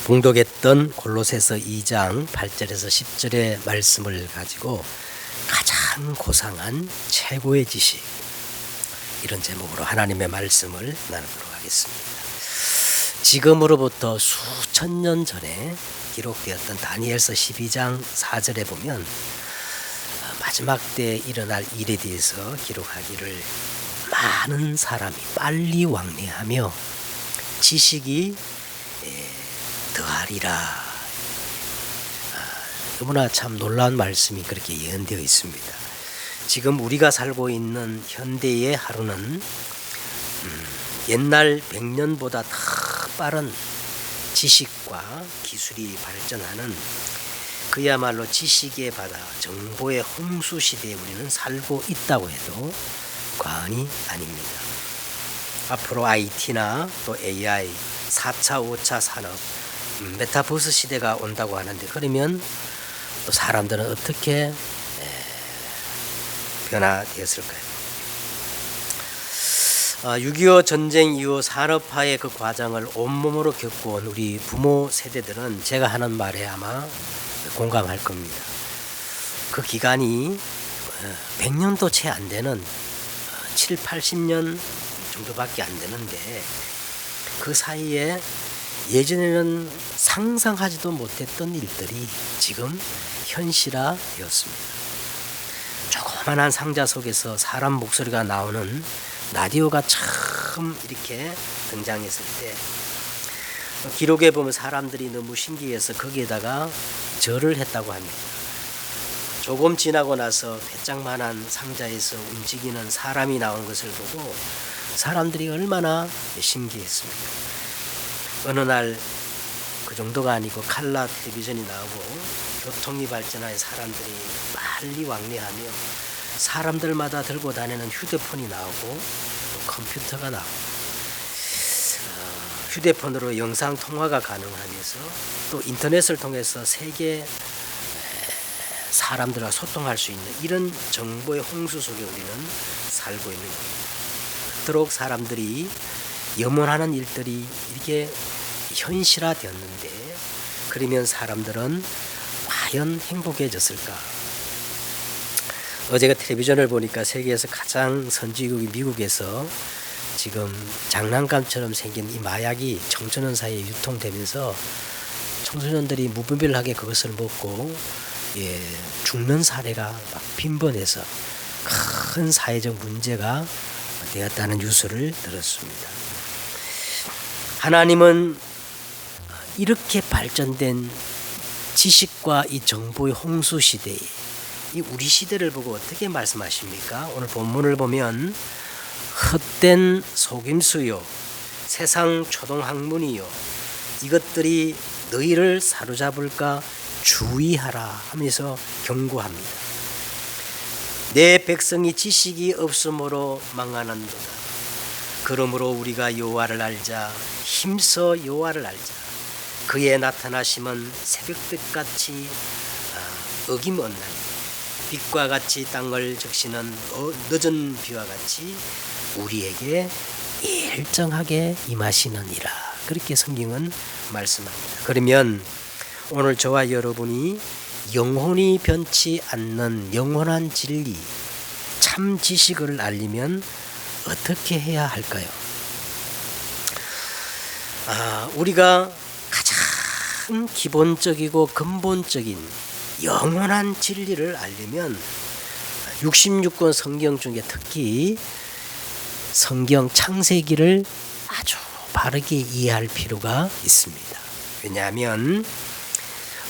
봉독했던 골로새서 2장 8절에서 10절의 말씀을 가지고 가장 고상한 최고의 지식, 이런 제목으로 하나님의 말씀을 나누도록 하겠습니다. 지금으로부터 수천 년 전에 기록되었던 다니엘서 12장 4절에 보면 마지막 때 일어날 일에 대해서 기록하기를 많은 사람이 빨리 왕래하며 지식이 더하리라. 너무나 참 놀라운 말씀이 그렇게 예언되어 있습니다. 지금 우리가 살고 있는 현대의 하루는 옛날 100년보다 더 빠른 지식과 기술이 발전하는 그야말로 지식의 바다, 정보의 홍수 시대에 우리는 살고 있다고 해도 과언이 아닙니다. 앞으로 IT나 또 AI, 4차, 5차 산업, 메타버스 시대가 온다고 하는데, 그러면 또 사람들은 어떻게 변화되었을까요? 6.25 전쟁 이후 산업화의 그 과정을 온몸으로 겪어온 우리 부모 세대들은 제가 하는 말에 아마 공감할 겁니다. 그 기간이 100년도 채 안 되는 7, 80년 정도밖에 안 되는데, 그 사이에 예전에는 상상하지도 못했던 일들이 지금 현실화되었습니다. 조그만한 상자 속에서 사람 목소리가 나오는 라디오가 처음 이렇게 등장했을 때 기록에 보면 사람들이 너무 신기해서 거기에다가 절을 했다고 합니다. 조금 지나고 나서 배짱만한 상자에서 움직이는 사람이 나온 것을 보고 사람들이 얼마나 신기했습니까? 어느 날 그 정도가 아니고 칼라 텔레비전이 나오고 교통이 발전하여 사람들이 빨리 왕래하며 사람들마다 들고 다니는 휴대폰이 나오고 또 컴퓨터가 나오고 휴대폰으로 영상 통화가 가능하면서 또 인터넷을 통해서 세계 사람들과 소통할 수 있는 이런 정보의 홍수 속에 우리는 살고 있는 겁니다. 그토록 사람들이 염원하는 일들이 이렇게 현실화되었는데, 그러면 사람들은 과연 행복해졌을까? 어제가 텔레비전을 보니까 세계에서 가장 선진국인 미국에서 지금 장난감처럼 생긴 이 마약이 청소년 사이에 유통되면서 청소년들이 무분별하게 그것을 먹고 죽는 사례가 막 빈번해서 큰 사회적 문제가 되었다는 뉴스를 들었습니다. 하나님은 이렇게 발전된 지식과 이 정보의 홍수 시대에 이 우리 시대를 보고 어떻게 말씀하십니까? 오늘 본문을 보면 헛된 속임수요, 세상 초동학문이요, 이것들이 너희를 사로잡을까 주의하라 하면서 경고합니다. 내 백성이 지식이 없으므로 망하는도다. 그러므로 우리가 여호와를 알자, 힘써 여호와를 알자. 그의 나타나심은 새벽빛같이 어김없나니 빛과 같이 땅을 적시는 늦은 비와 같이 우리에게 일정하게 임하시느니라. 그렇게 성경은 말씀합니다. 그러면 오늘 저와 여러분이 영혼이 변치 않는 영원한 진리, 참 지식을 알리면 어떻게 해야 할까요? 우리가 가장 기본적이고 근본적인 영원한 진리를 알려면 66권 성경 중에 특히 성경 창세기를 아주 바르게 이해할 필요가 있습니다. 왜냐하면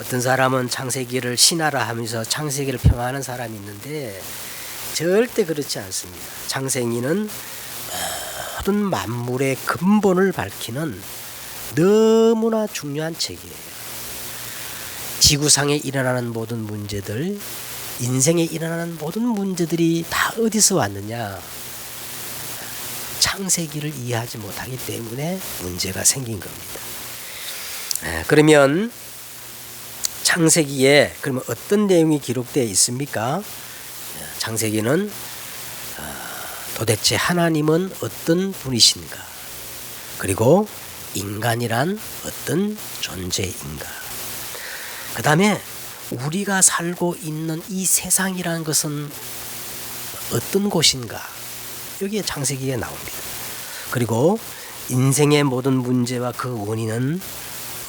어떤 사람은 창세기를 신하라 하면서 창세기를 폄하하는 사람이 있는데 절대 그렇지 않습니다. 창세기는 모든 만물의 근본을 밝히는 너무나 중요한 책이에요. 지구상에 일어나는 모든 문제들, 인생에 일어나는 모든 문제들이 다 어디서 왔느냐? 창세기를 이해하지 못하기 때문에 문제가 생긴 겁니다. 그러면 창세기에 그러면 어떤 내용이 기록되어 있습니까? 창세기는 도대체 하나님은 어떤 분이신가? 그리고 인간이란 어떤 존재인가. 그 다음에 우리가 살고 있는 이 세상이라는 것은 어떤 곳인가. 여기에 창세기에 나옵니다. 그리고 인생의 모든 문제와 그 원인은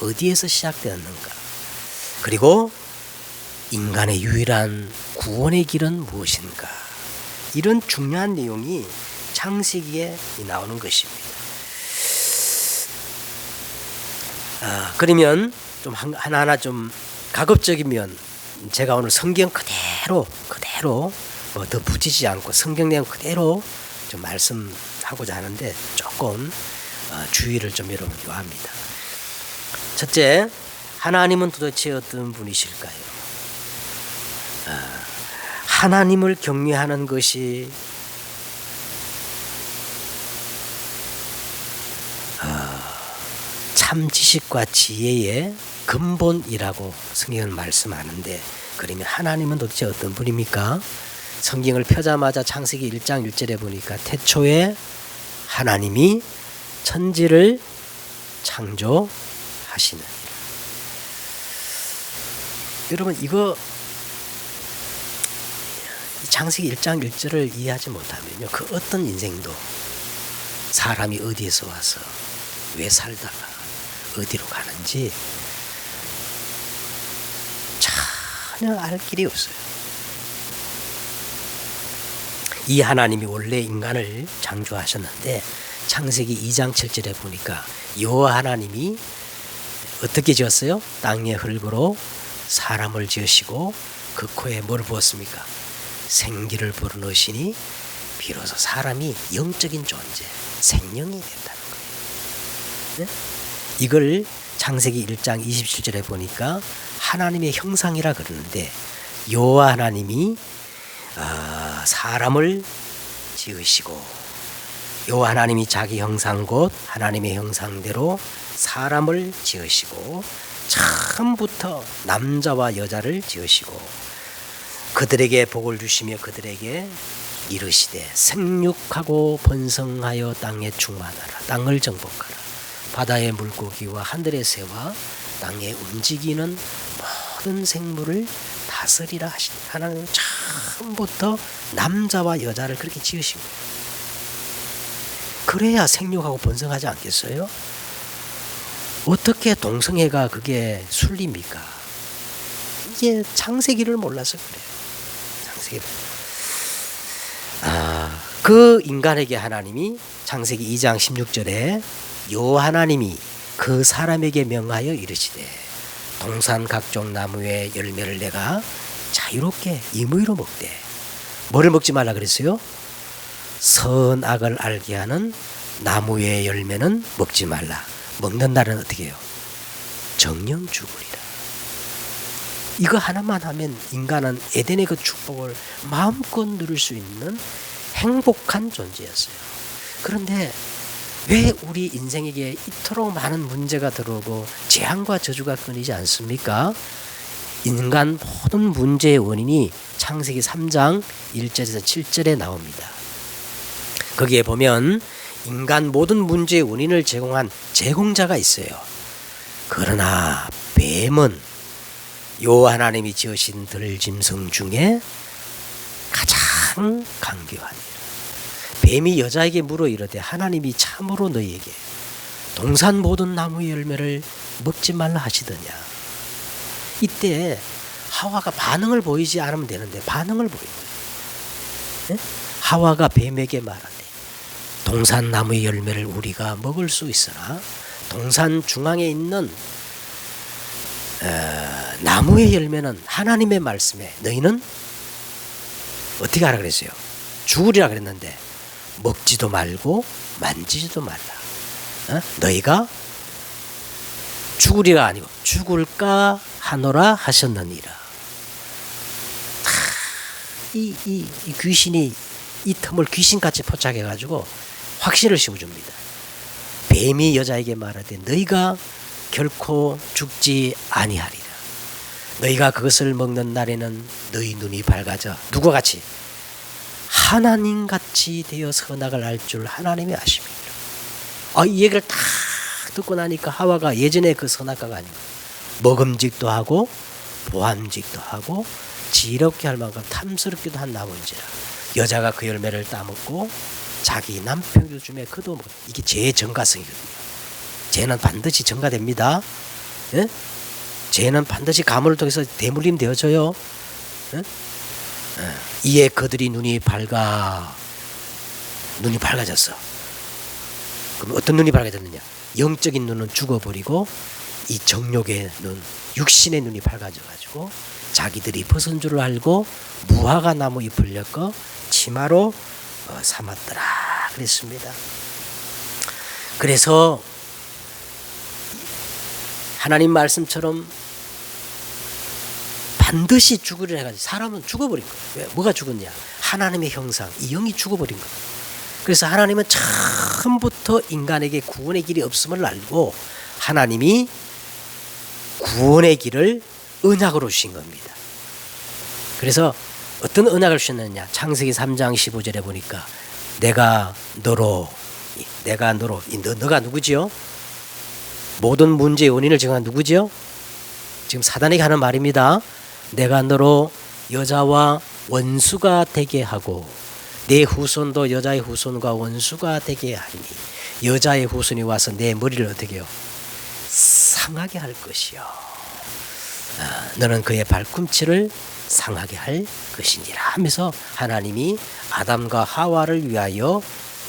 어디에서 시작되었는가. 그리고 인간의 유일한 구원의 길은 무엇인가. 이런 중요한 내용이 창세기에 나오는 것입니다. 그러면 좀 하나하나 좀 가급적이면 제가 오늘 성경 그대로 뭐 더 붙이지 않고 성경 내용 그대로 좀 말씀하고자 하는데 조금 주의를 좀 여러분 요합니다. 첫째, 하나님은 도대체 어떤 분이실까요? 하나님을 경외하는 것이 참 지식과 지혜의 근본이라고 성경은 말씀하는데, 그러면 하나님은 도대체 어떤 분입니까? 성경을 펴자마자 창세기 1장 1절에 보니까 태초에 하나님이 천지를 창조하시느니라. 여러분, 이거 창세기 1장 1절을 이해하지 못하면요, 그 어떤 인생도 사람이 어디에서 와서 왜 살다가 어디로 가는지 전혀 알 길이 없어요. 이 하나님이 원래 인간을 창조하셨는데 창세기 2장 7절에 보니까 여호와 하나님이 어떻게 지었어요? 땅의 흙으로 사람을 지으시고 그 코에 뭘 부었습니까? 생기를 불어넣으시니 비로소 사람이 영적인 존재, 생명이 됐다는 거예요. 네? 이걸 창세기 1장 27절에 보니까 하나님의 형상이라 그러는데, 여호와 하나님이 사람을 지으시고, 여호와 하나님이 자기 형상 곧 하나님의 형상대로 사람을 지으시고 처음부터 남자와 여자를 지으시고 그들에게 복을 주시며 그들에게 이르시되 생육하고 번성하여 땅에 충만하라. 땅을 정복하라. 바다의 물고기와 하늘의 새와 땅에 움직이는 모든 생물을 다스리라 하시니, 하나님은 처음부터 남자와 여자를 그렇게 지으십니다. 그래야 생육하고 번성하지 않겠어요? 어떻게 동성애가 그게 순리입니까? 이게 창세기를 몰라서 그래요. 창세기를. 그 인간에게 하나님이 창세기 2장 16절에 여호와 하나님이 그 사람에게 명하여 이르시되 동산 각종 나무의 열매를 내가 자유롭게 임의로 먹되, 뭐를 먹지 말라 그랬어요? 선악을 알게 하는 나무의 열매는 먹지 말라. 먹는 날은 어떻게 해요? 정령 죽으리라. 이거 하나만 하면 인간은 에덴의 그 축복을 마음껏 누릴 수 있는 행복한 존재였어요. 그런데 왜 우리 인생에게 이토록 많은 문제가 들어오고 재앙과 저주가 끊이지 않습니까? 인간 모든 문제의 원인이 창세기 3장 1절에서 7절에 나옵니다. 거기에 보면 인간 모든 문제의 원인을 제공한 제공자가 있어요. 그러나 뱀은 여호와 하나님이 지으신 들짐승 중에 가장 강교하니라. 뱀이 여자에게 물어 이르되 하나님이 참으로 너희에게 동산 모든 나무의 열매를 먹지 말라 하시더냐. 이때 하와가 반응을 보이지 않으면 되는데 반응을 보인 거예요. 하와가 뱀에게 말하되 동산 나무의 열매를 우리가 먹을 수 있으나 동산 중앙에 있는 나무의 열매는 하나님의 말씀에 너희는 어떻게 하라 그랬어요? 죽으리라 그랬는데 먹지도 말고 만지지도 말라. 너희가 죽으리가 아니고 죽을까 하노라 하셨느니라. 이 귀신이 이 틈을 귀신같이 포착해가지고 확신을 심어줍니다. 뱀이 여자에게 말하되 너희가 결코 죽지 아니하리라. 너희가 그것을 먹는 날에는 너희 눈이 밝아져 누구와 같이? 하나님같이 되어 선악을 알 줄 하나님이 아십니다. 이 얘기를 딱 듣고 나니까 하와가 예전에 그 선악과가 아니고 먹음직도 하고 보암직도 하고 지럽게 할 만큼 탐스럽기도 한 나무인지라 여자가 그 열매를 따먹고 자기 남편을 주매 그도 뭐 이게 죄의 전가성이거든요. 죄는 반드시 전가됩니다. 예? 죄는 반드시 가물을 통해서 대물림 되어져요. 예? 이에 그들이 눈이 밝아졌어. 그럼 어떤 눈이 밝아졌느냐? 영적인 눈은 죽어버리고 이 정욕의 눈, 육신의 눈이 밝아져가지고 자기들이 벗은 줄을 알고 무화과 나무 잎을 엮어 치마로 삼았더라 그랬습니다. 그래서 하나님 말씀처럼 반드시 죽으리라 해가지고 사람은 죽어버린 거예요. 왜? 뭐가 죽었냐? 하나님의 형상, 이 영이 죽어버린 거예요. 그래서 하나님은 처음부터 인간에게 구원의 길이 없음을 알고 하나님이 구원의 길을 언약으로 주신 겁니다. 그래서 어떤 언약을 주셨느냐? 창세기 3장 15절에 보니까 내가 너가 누구지요? 모든 문제의 원인을 정한 누구지요? 지금 사단에게 하는 말입니다. 내가 너로 여자와 원수가 되게 하고 내 후손도 여자의 후손과 원수가 되게 하리니 여자의 후손이 와서 내 머리를 어떻게 해요? 상하게 할 것이요. 너는 그의 발꿈치를 상하게 할 것이니라 하면서 하나님이 아담과 하와를 위하여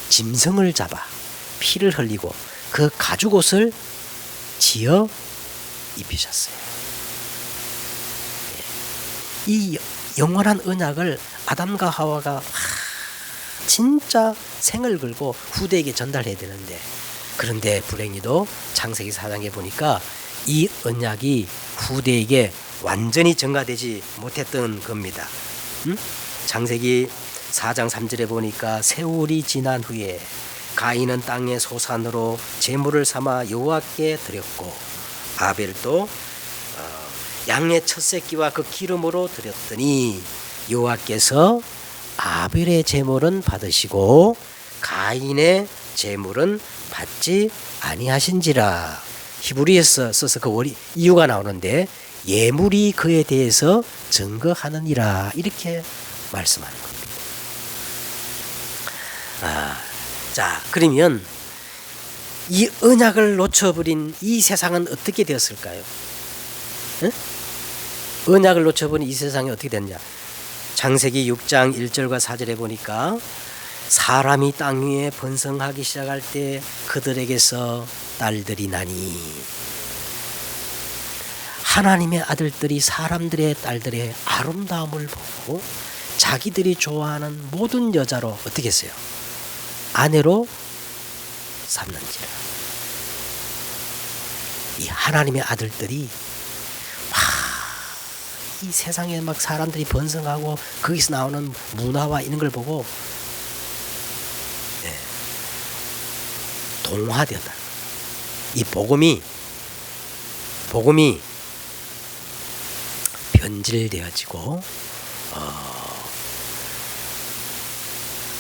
짐승을 잡아 피를 흘리고 그 가죽옷을 지어 입히셨어요. 이 영원한 언약을 아담과 하와가 진짜 생을 걸고 후대에게 전달해야 되는데 그런데 불행히도 창세기 4장에 보니까 이 언약이 후대에게 완전히 전가되지 못했던 겁니다. 창세기 4장 3절에 보니까 세월이 지난 후에 가인은 땅의 소산으로 제물을 삼아 여호와께 드렸고 아벨도 양의 첫 새끼와 그 기름으로 드렸더니 여호와께서 아벨의 제물은 받으시고 가인의 제물은 받지 아니하신지라. 히브리에서 써서 그 이유가 나오는데 예물이 그에 대해서 증거하느니라 이렇게 말씀하는 겁니다. 자, 그러면 이 언약을 놓쳐버린 이 세상은 어떻게 되었을까요? 응? 언약을 놓쳐버린 이 세상이 어떻게 됐냐? 창세기 6장 1절과 4절에 보니까 사람이 땅 위에 번성하기 시작할 때 그들에게서 딸들이 나니 하나님의 아들들이 사람들의 딸들의 아름다움을 보고 자기들이 좋아하는 모든 여자로 어떻게 했어요? 아내로 삼는지라. 이 하나님의 아들들이 이 세상에 막 사람들이 번성하고 거기서 나오는 문화와 이런 걸 보고 동화되었다. 이 복음이 변질되어지고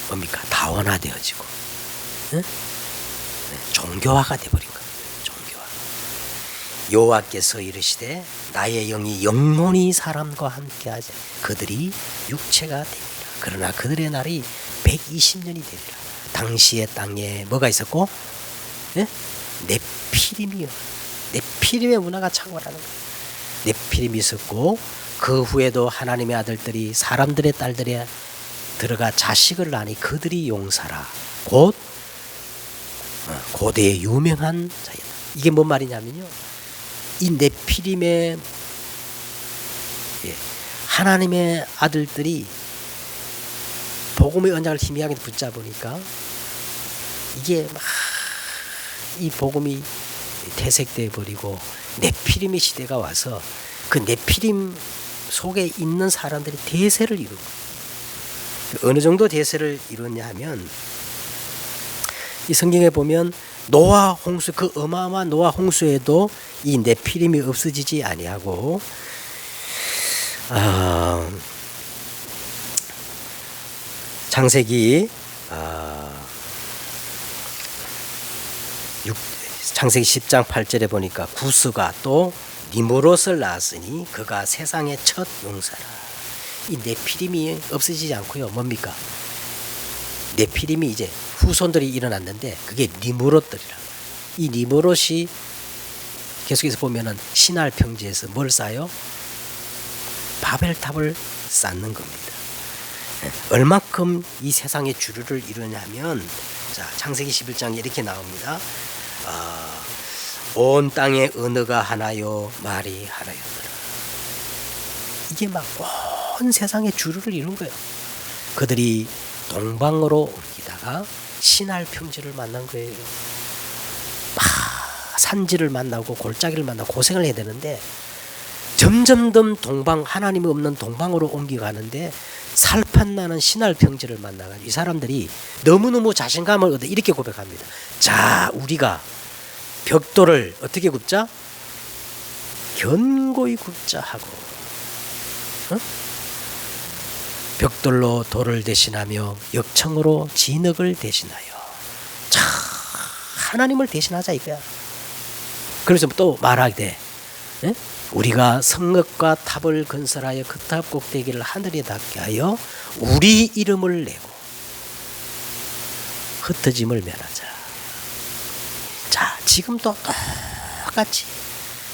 뭡니까? 다원화되어지고 종교화가 되어버린 겁니다. 종교화. 여호와께서 이르시되 나의 영이 영원히 사람과 함께하지 그들이 육체가 되리라. 그러나 그들의 날이 120년이 되리라. 당시의 땅에 뭐가 있었고? 네피림이요. 네피림의 문화가 창궐하는 거예요. 네피림이 있었고 그 후에도 하나님의 아들들이 사람들의 딸들에 들어가 자식을 낳으니 그들이 용사라. 곧 고대의 유명한 자이다. 이게 뭔 말이냐면요. 이 네피림의 하나님의 아들들이 복음의 언약을 희미하게 붙잡으니까 이게 막 이 복음이 퇴색돼 버리고 네피림의 시대가 와서 그 네피림 속에 있는 사람들이 대세를 이루고 어느 정도 대세를 이뤘냐 하면 이 성경에 보면 노아 홍수 그 어마어마한 노아 홍수에도 이 네피림이 없어지지 아니하고 창세기 창세기 10장 8절에 보니까 구스가 또 니므롯을 낳았으니 그가 세상의 첫 용사라. 이 네피림이 없어지지 않고요. 뭡니까? 네피림이 이제 후손들이 일어났는데 그게 니므롯들이라. 이 니므롯이 계속해서 보면은 신할 평지에서 뭘 쌓아요? 바벨탑을 쌓는 겁니다. 얼마큼 이 세상의 주류를 이루냐면, 자, 창세기 11장에 이렇게 나옵니다. 온 땅의 언어가 하나요, 말이 하나였더라. 이게 막 온 세상의 주류를 이룬 거예요. 그들이 동방으로 옮기다가 신할 평지를 만난 거예요. 산지를 만나고 골짜기를 만나고 고생을 해야 되는데 점점점 동방, 하나님이 없는 동방으로 옮겨가는데 살판나는 신할 평지를 만나가지고 이 사람들이 너무너무 자신감을 얻어 이렇게 고백합니다. 자, 우리가 벽돌을 어떻게 굽자? 견고히 굽자 하고, 벽돌로 돌을 대신하며 역청으로 진흙을 대신하여. 자, 하나님을 대신하자 이거야. 그래서 또 말하되, 우리가 성읍과 탑을 건설하여 그 탑 꼭대기를 하늘에 닿게 하여 우리 이름을 내고 흩어짐을 면하자. 자, 지금도 똑같이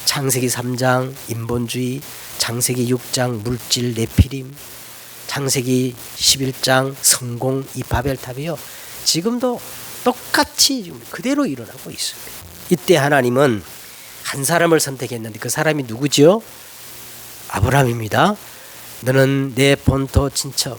창세기 3장 인본주의, 창세기 6장 물질 네피림, 창세기 11장 성공 이 바벨탑이요. 지금도 똑같이 지금 그대로 일어나고 있습니다. 이때 하나님은 한 사람을 선택했는데 그 사람이 누구지요? 아브라함입니다. 너는 내 본토 친척,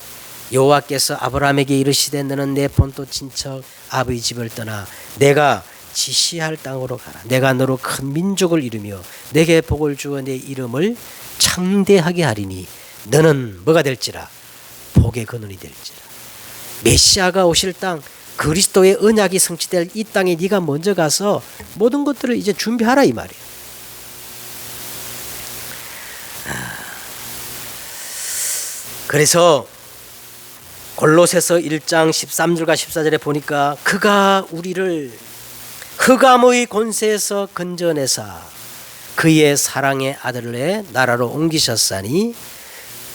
여호와께서 아브라함에게 이르시되 너는 내 본토 친척 아버지 집을 떠나 내가 지시할 땅으로 가라. 내가 너로 큰 민족을 이루며 내게 복을 주어 내 이름을 창대하게 하리니 너는 뭐가 될지라? 복의 근원이 될지라. 메시아가 오실 땅, 그리스도의 언약이 성취될 이 땅에 네가 먼저 가서 모든 것들을 이제 준비하라 이 말이에요. 그래서 골로새서 1장 13절과 14절에 보니까 그가 우리를 흑암의 권세에서 건져내사 그의 사랑의 아들의 나라로 옮기셨사니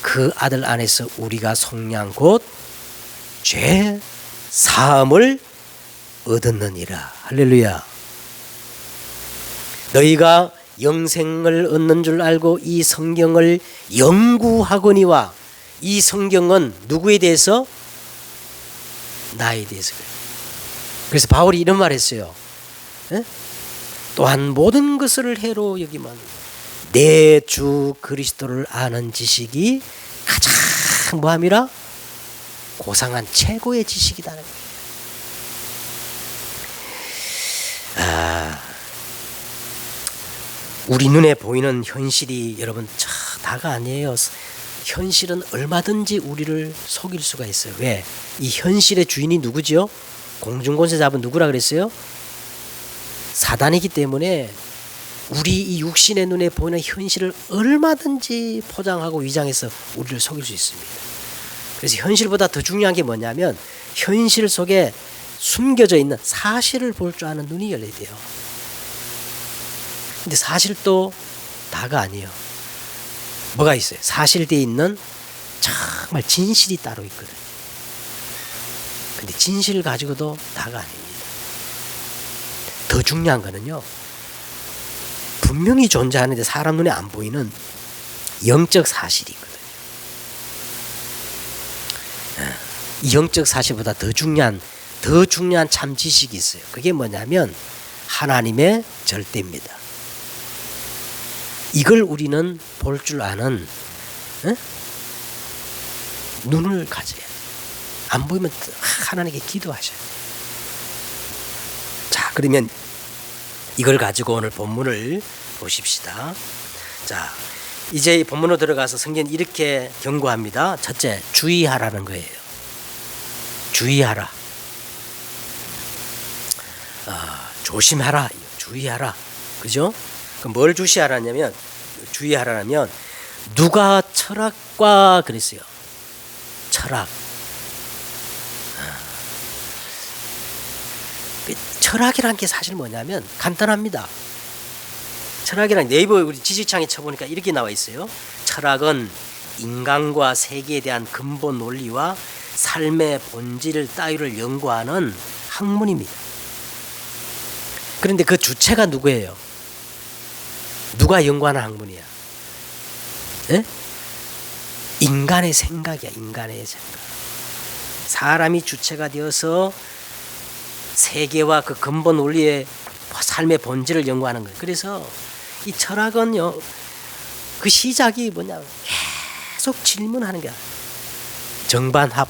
그 아들 안에서 우리가 속량 곧 죄 사함을 얻었느니라. 할렐루야. 너희가 영생을 얻는 줄 알고 이 성경을 연구하거니와. 이 성경은 누구에 대해서? 나에 대해서. 그래서 바울이 이런 말 했어요. 또한 모든 것을 해로 여기만 내 주 그리스도를 아는 지식이 가장 뭐함이라? 고상한 최고의 지식이다는 거예요. 우리 눈에 보이는 현실이 여러분 다가 아니에요. 현실은 얼마든지 우리를 속일 수가 있어요. 왜? 이 현실의 주인이 누구지요? 공중권세 잡은 누구라 그랬어요? 사단이기 때문에 우리 이 육신의 눈에 보이는 현실을 얼마든지 포장하고 위장해서 우리를 속일 수 있습니다. 그래서 현실보다 더 중요한 게 뭐냐면 현실 속에 숨겨져 있는 사실을 볼 줄 아는 눈이 열려야 돼요. 근데 사실도 다가 아니에요. 뭐가 있어요? 사실되어 있는 정말 진실이 따로 있거든요. 근데 진실을 가지고도 다가 아닙니다. 더 중요한 거는요, 분명히 존재하는데 사람 눈에 안 보이는 영적 사실이 있거든요. 이 영적 사실보다 더 중요한 참 지식이 있어요. 그게 뭐냐면 하나님의 절대입니다. 이걸 우리는 볼 줄 아는 눈을 가져야 돼요. 안 보이면 하나님께 기도하셔야 돼요. 자, 그러면 이걸 가지고 오늘 본문을 보십시다. 자, 이제 이 본문으로 들어가서 성경은 이렇게 경고합니다. 첫째, 주의하라는 거예요. 주의하라. 조심하라. 주의하라. 그죠? 그럼 뭘 주의하라냐면 누가 철학과 그랬어요. 철학. 철학이라는 게 사실 뭐냐면 간단합니다. 철학이란 네이버 우리 지식창에 쳐보니까 이렇게 나와 있어요. 철학은 인간과 세계에 대한 근본 논리와 삶의 본질 따위를 연구하는 학문입니다. 그런데 그 주체가 누구예요? 누가 연구하는 학문이야? 에? 인간의 생각이야. 인간의 생각. 사람이 주체가 되어서 세계와 그 근본 논리의 삶의 본질을 연구하는 거예요. 그래서 이 철학은요, 그 시작이 뭐냐, 계속 질문하는 거야. 정반합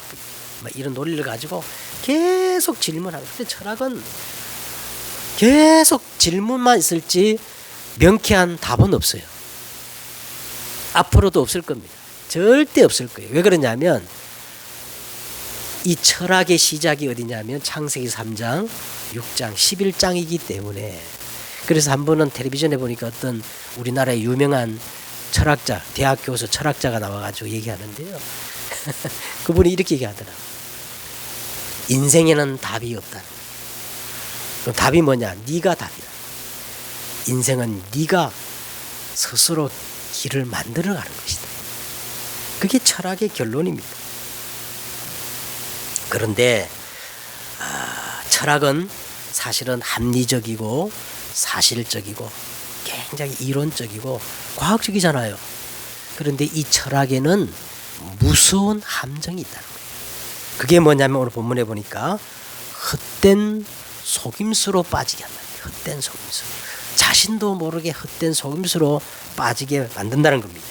이런 논리를 가지고 계속 질문하는 거야. 근데 철학은 계속 질문만 있을지 명쾌한 답은 없어요. 앞으로도 없을 겁니다. 절대 없을 거예요. 왜 그러냐면 이 철학의 시작이 어디냐면 창세기 3장, 6장, 11장이기 때문에. 그래서 한 번은 텔레비전에 보니까 어떤 우리나라의 유명한 철학자, 대학 교수 철학자가 나와가지고 얘기하는데요. 그분이 이렇게 얘기하더라고요. 인생에는 답이 없다. 그럼 답이 뭐냐? 네가 답이다. 인생은 네가 스스로 길을 만들어가는 것이다. 그게 철학의 결론입니다. 그런데 철학은 사실은 합리적이고 사실적이고 굉장히 이론적이고 과학적이잖아요. 그런데 이 철학에는 무서운 함정이 있다는 거예요. 그게 뭐냐면 오늘 본문에 보니까 헛된 속임수로 빠지게 한다. 헛된 속임수. 자신도 모르게 헛된 속임수로 빠지게 만든다는 겁니다.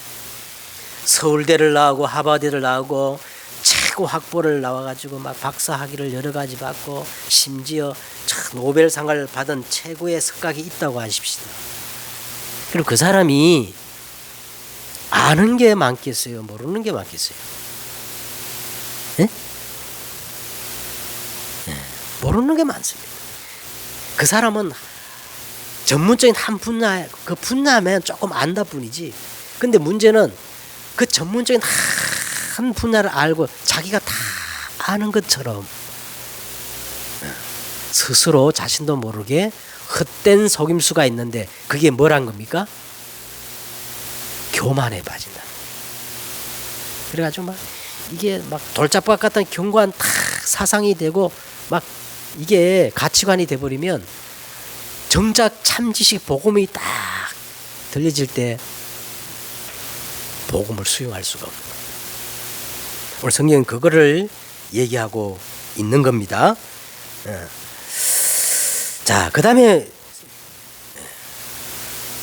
서울대를 나오고 하버드를 나오고 최고 학부를 나와가지고 막 박사학위를 여러 가지 받고 심지어 노벨상을 받은 최고의 석학이 있다고 하십시다. 그리고 그 사람이 아는 게 많겠어요? 모르는 게 많겠어요? 네? 모르는 게 많습니다. 그 사람은 전문적인 한 분야, 그 분야면 조금 안다 뿐이지. 근데 문제는 그 전문적인 한 분야를 알고 자기가 다 아는 것처럼 스스로 자신도 모르게 헛된 속임수가 있는데 그게 뭐란 겁니까? 교만에 빠진다. 그래가지고 막 이게 막 돌짝박 같은 견고한 사상이 되고 막 이게 가치관이 돼버리면 정작 참지식 복음이 딱 들려질 때 복음을 수용할 수가 없는 거예요. 오늘 성경은 그거를 얘기하고 있는 겁니다. 자, 그 다음에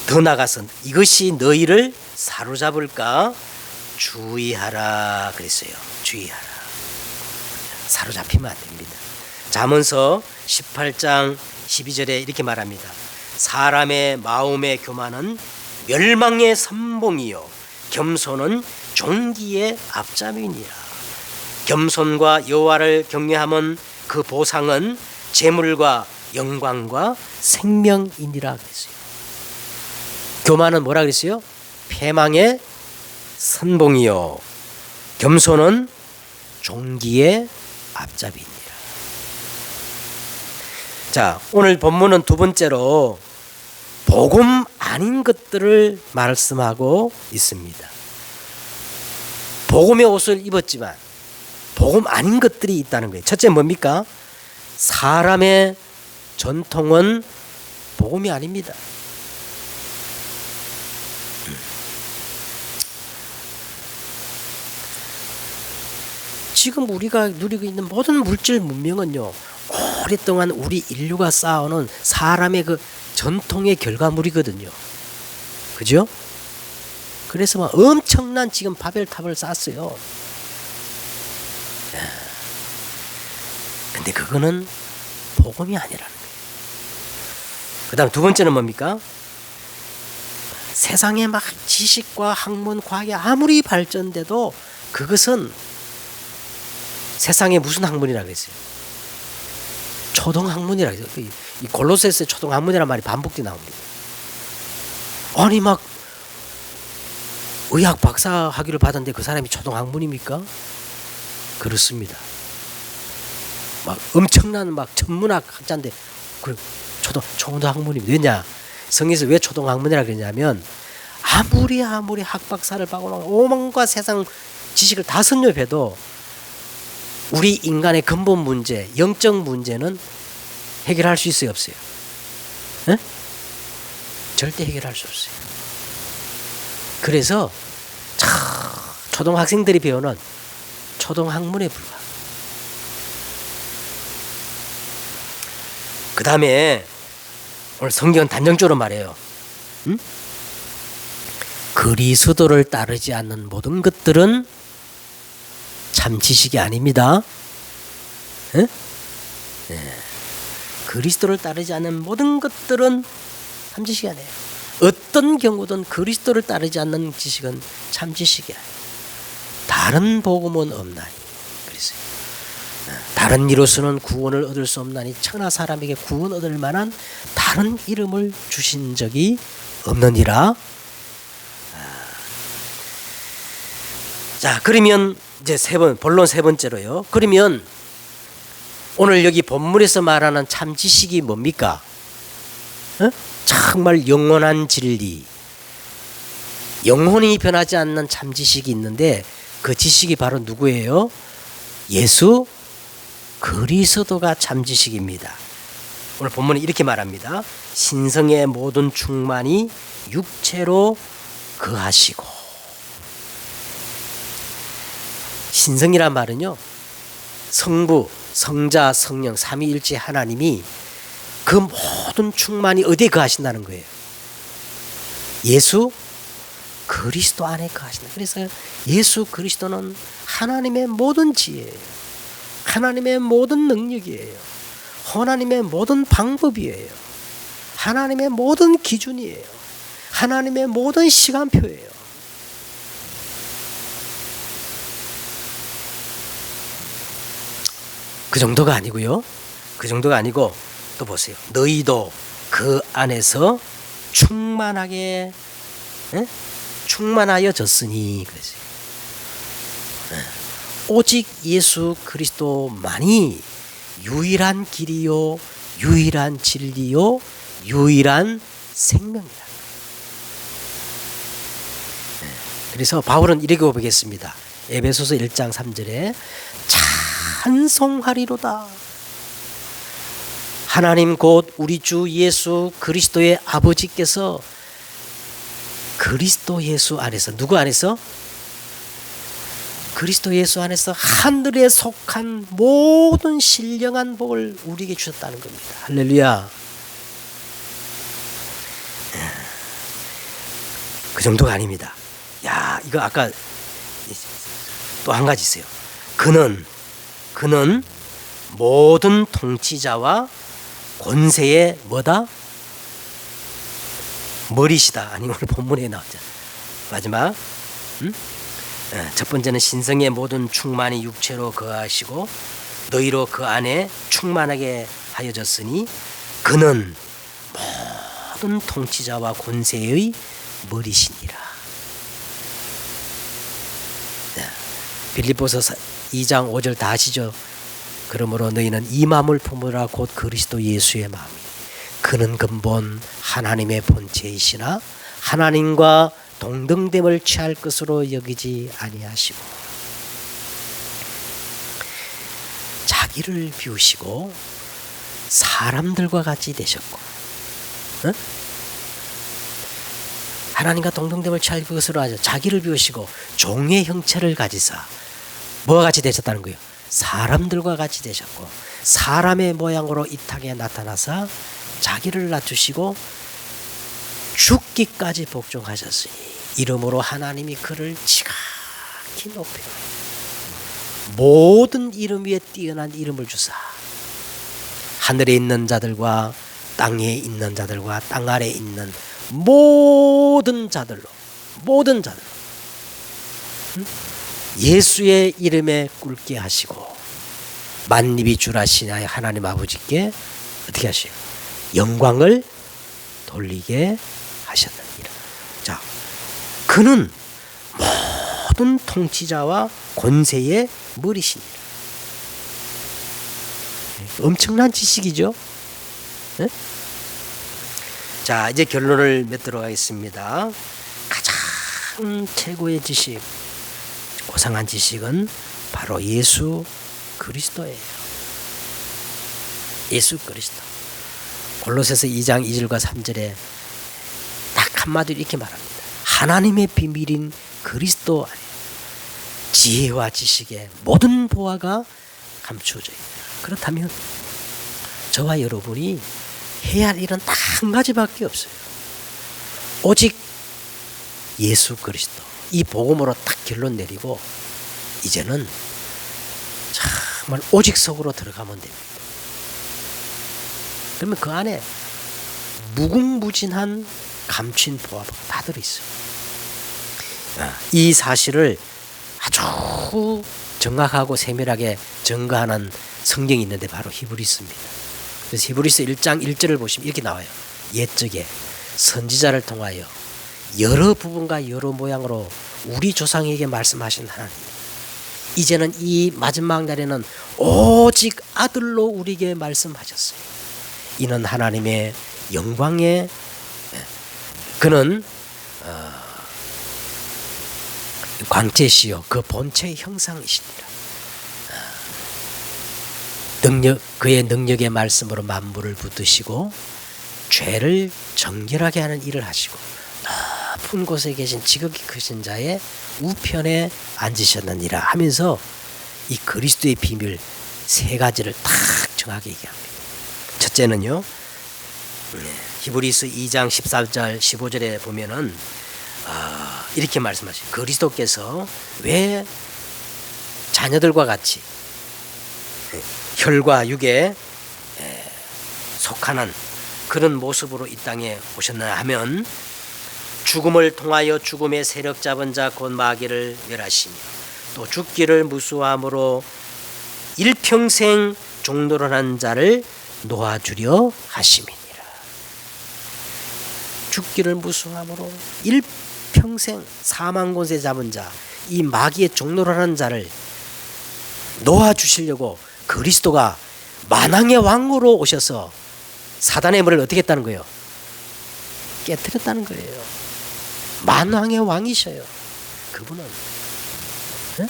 더 나가서 이것이 너희를 사로잡을까 주의하라 그랬어요. 주의하라. 사로잡히면 안 됩니다. 잠언서 18장 12절에 이렇게 말합니다. 사람의 마음의 교만은 멸망의 선봉이요 겸손은 종기의 앞잡이니라. 겸손과 여호와를 경외함은 그 보상은 재물과 영광과 생명이니라 그랬어요. 교만은 뭐라 그랬어요? 패망의 선봉이요 겸손은 종기의 앞잡이니라. 자, 오늘 본문은 두 번째로 복음 아닌 것들을 말씀하고 있습니다. 복음의 옷을 입었지만 복음 아닌 것들이 있다는 거예요. 첫째 뭡니까? 사람의 전통은 복음이 아닙니다. 지금 우리가 누리고 있는 모든 물질 문명은요, 오랫동안 우리 인류가 쌓아오는 사람의 그 전통의 결과물이거든요. 그죠? 그래서 막 엄청난 지금 바벨탑을 쌓았어요. 근데 그거는 복음이 아니라는 거예요. 그 다음 두 번째는 뭡니까? 세상에 막 지식과 학문, 과학이 아무리 발전돼도 그것은 세상에 무슨 학문이라고 했어요? 초등학문이라고 했어요. 이 골로새서 초등학문이라는 말이 반복돼 나옵니다. 아니 막 의학 박사 학위를 받았는데 그 사람이 초등학문입니까? 그렇습니다. 막 엄청난 막 천문학 학자인데 그 초등학문이 왜냐? 성에서 왜 초등학문이라 그러냐면 아무리 학박사를 받고 오만과 세상 지식을 다 섭렵해도 우리 인간의 근본 문제, 영적 문제는 해결할 수 있어요, 없어요? 에? 절대 해결할 수 없어요. 그래서 초등학생들이 배우는 초등학문에 불과. 그 다음에 오늘 성경은 단정적으로 말해요. 응? 그리스도를 따르지 않는 모든 것들은 참 지식이 아닙니다. 에? 네. 그리스도를 따르지 않는 모든 것들은 참 지식이 아니에요. 어떤 경우든 그리스도를 따르지 않는 지식은 참 지식이 아니에요. 다른 복음은 없나니. 그래서 다른 이로서는 구원을 얻을 수 없나니 천하 사람에게 구원 얻을 만한 다른 이름을 주신 적이 없느니라. 자, 그러면 이제 본론 세 번째로요. 그러면 오늘 여기 본문에서 말하는 참 지식이 뭡니까? 정말 영원한 진리, 영혼이 변하지 않는 참 지식이 있는데 그 지식이 바로 누구예요? 예수 그리스도가 참 지식입니다. 오늘 본문에 이렇게 말합니다. 신성의 모든 충만이 육체로 거하시고. 신성이란 말은요, 성부, 성자, 성령 삼위일체 하나님이 그 모든 충만이 어디에 거하신다는 거예요? 예수 그리스도 안에 거하신다. 그래서 예수 그리스도는 하나님의 모든 지혜예요. 하나님의 모든 능력이에요. 하나님의 모든 방법이에요. 하나님의 모든 기준이에요. 하나님의 모든 시간표예요. 그 정도가 아니고요. 그 정도가 아니고 또 보세요. 너희도 그 안에서 충만하여졌으니 그랬어요. 오직 예수 그리스도만이 유일한 길이요, 유일한 진리요, 유일한 생명이다. 그래서 바울은 이렇게 고백했습니다. 에베소서 1장 3절에 찬송하리로다. 하나님 곧 우리 주 예수 그리스도의 아버지께서 그리스도 예수 안에서, 누구 안에서? 그리스도 예수 안에서 하늘에 속한 모든 신령한 복을 우리에게 주셨다는 겁니다. 할렐루야. 그 정도가 아닙니다. 야, 이거 아까 또 한 가지 있어요. 그는 모든 통치자와 권세의 뭐다? 머리시다. 아니 오늘 본문에 나왔죠. 마지막 첫 번째는 신성의 모든 충만이 육체로 거하시고 너희로 그 안에 충만하게 하여졌으니 그는 모든 통치자와 권세의 머리시니라. 빌립보서 2장 5절 다 아시죠? 그러므로 너희는 이 마음을 품으라. 곧 그리스도 예수의 마음이. 그는 근본 하나님의 본체이시나 하나님과 동등됨을 취할 것으로 여기지 아니하시고 자기를 비우시고 사람들과 같이 되셨고, 하나님과 동등됨을 취할 것으로 하죠. 자기를 비우시고 종의 형체를 가지사 뭐와 같이 되셨다는 거예요? 사람들과 같이 되셨고 사람의 모양으로 이 땅에 나타나사 자기를 낮추시고 죽기까지 복종하셨으니 이름으로 하나님이 그를 지각히 높이고 모든 이름 위에 뛰어난 이름을 주사 하늘에 있는 자들과 땅에 있는 자들과 땅 아래에 있는 모든 자들로 예수의 이름에 꿇게 하시고 만립이 주라시나의 하나님 아버지께 어떻게 하시요? 영광을 돌리게 하셨느니라. 자, 그는 모든 통치자와 권세의 머리시니라. 엄청난 지식이죠. 예? 자, 이제 결론을 맺도록 하겠습니다. 가장 최고의 지식, 고상한 지식은 바로 예수 그리스도예요. 예수 그리스도. 골로새서 2장 2절과 3절에 딱 한마디로 이렇게 말합니다. 하나님의 비밀인 그리스도 안에 지혜와 지식의 모든 보화가 감추어져 있다. 그렇다면 저와 여러분이 해야 할 일은 딱 한 가지밖에 없어요. 오직 예수 그리스도, 이 복음으로 딱 결론 내리고 이제는 정말 오직 속으로 들어가면 됩니다. 그러면 그 안에 무궁무진한 감추인 보화가 다 들어있어요. 이 사실을 아주 정확하고 세밀하게 증거하는 성경이 있는데 바로 히브리서입니다. 그래서 히브리서 1장 1절을 보시면 이렇게 나와요. 옛적에 선지자를 통하여 여러 부분과 여러 모양으로 우리 조상에게 말씀하신 하나님, 이제는 이 마지막 날에는 오직 아들로 우리에게 말씀하셨어요. 이는 하나님의 영광의 그는 광채시요 그 본체의 형상이시니라. 그의 능력의 말씀으로 만물을 붙드시고 죄를 정결하게 하는 일을 하시고 높은 곳에 계신 지극히 크신 자의 우편에 앉으셨느니라 하면서 이 그리스도의 비밀 세 가지를 딱 정하게 얘기합니다. 첫째는요, 히브리서 2장 14절 15절에 보면은 이렇게 말씀하시죠. 그리스도께서 왜 자녀들과 같이 혈과 육에 속하는 그런 모습으로 이 땅에 오셨나 하면 죽음을 통하여 죽음의 세력 잡은 자 곧 마귀를 멸하시며 또 죽기를 무수함으로 일평생 종노릇한 자를 놓아주려 하심이니라. 죽기를 무수함으로 일평생 사망 권세 잡은 자, 이 마귀의 종노릇한 자를 놓아주시려고 그리스도가 만왕의 왕으로 오셔서 사단의 머리를 어떻게 했다는 거예요? 깨뜨렸다는 거예요. 만왕의 왕이셔요. 그분은. 네?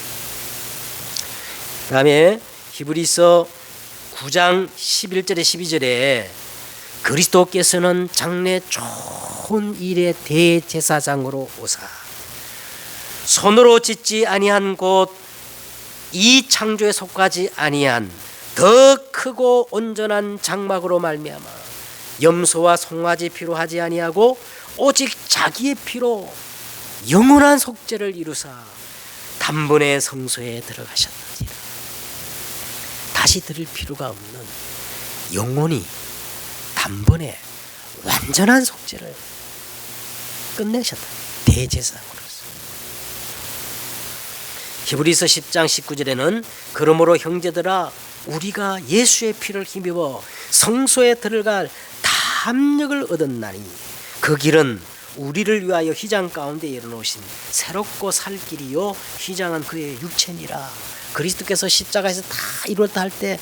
다음에 히브리서 9장 11절에 12절에 그리스도께서는 장래 좋은 일의 대제사장으로 오사 손으로 짓지 아니한 곳 이 창조에 속하지 아니한 더 크고 온전한 장막으로 말미암아 염소와 송아지 피로 하지 아니하고 오직 자기의 피로 영원한 속죄를 이루사 단번에 성소에 들어가셨느니라. 다시 드릴 필요가 없는 영원히 단번에 완전한 속죄를 끝내셨다. 대제사장으로서. 히브리서 10장 19절에는 그러므로 형제들아 우리가 예수의 피를 힘입어 성소에 들어갈 담력을 얻었나니 그 길은 우리를 위하여 휘장 가운데 열어놓으신 새롭고 살 길이요 휘장은 그의 육체니라. 그리스도께서 십자가에서 다 이루었다 할 때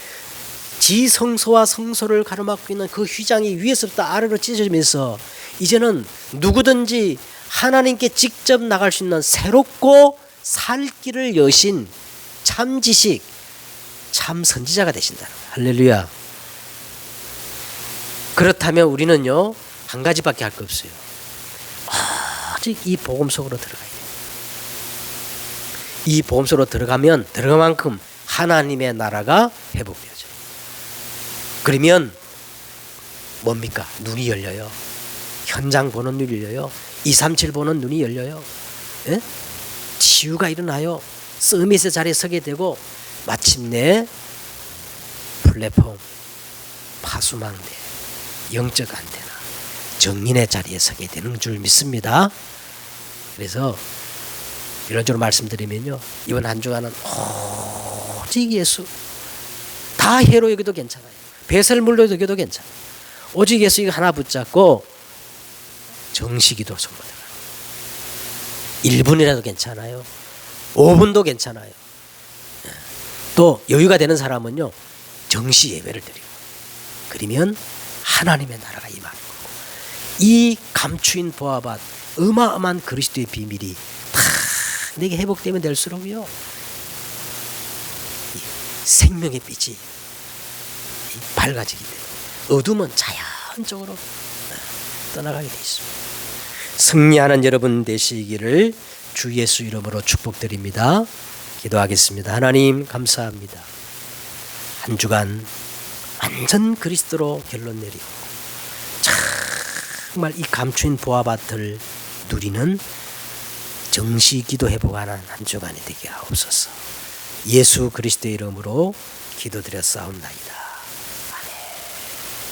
지성소와 성소를 가로막고 있는 그 휘장이 위에서부터 아래로 찢어지면서 이제는 누구든지 하나님께 직접 나갈 수 있는 새롭고 살 길을 여신 참 지식, 참 선지자가 되신다. 할렐루야. 그렇다면 우리는요 한 가지밖에 할 거 없어요. 오직 이 복음 속으로 들어가야 돼요. 이 복음 속으로 들어가면 들어간 만큼 하나님의 나라가 회복되어져요. 그러면 뭡니까? 눈이 열려요. 현장 보는 눈이 열려요. 237 보는 눈이 열려요. 예? 치유가 일어나요. 서밋의 자리에 서게 되고 마침내 플랫폼, 파수망대, 영적 안테나, 정인의 자리에 서게 되는 줄 믿습니다. 그래서 이런 식으로 말씀드리면요, 이번 한 주간은 오직 예수, 다 해로 여기도 괜찮아요. 배설물로 여기도 괜찮아요. 오직 예수 이거 하나 붙잡고 정식기도 정말 1분이라도 괜찮아요. 5분도 괜찮아요. 또 여유가 되는 사람은요 정시 예배를 드리고 그러면 하나님의 나라가 임하는 거고, 이 감추인 보아밭 어마어마한 그리스도의 비밀이 다 내게 회복되면 될수록요 생명의 빛이 밝아지기 때문에 어둠은 자연적으로 떠나가게 되어 있습니다. 승리하는 여러분 되시기를 주 예수 이름으로 축복드립니다. 기도하겠습니다. 하나님 감사합니다. 한 주간 완전 그리스도로 결론 내리고 정말 이 감추인 보아밭을 누리는 정시 기도 회복하는 한 주간이 되게 하옵소서. 예수 그리스도의 이름으로 기도드렸사옵나이다.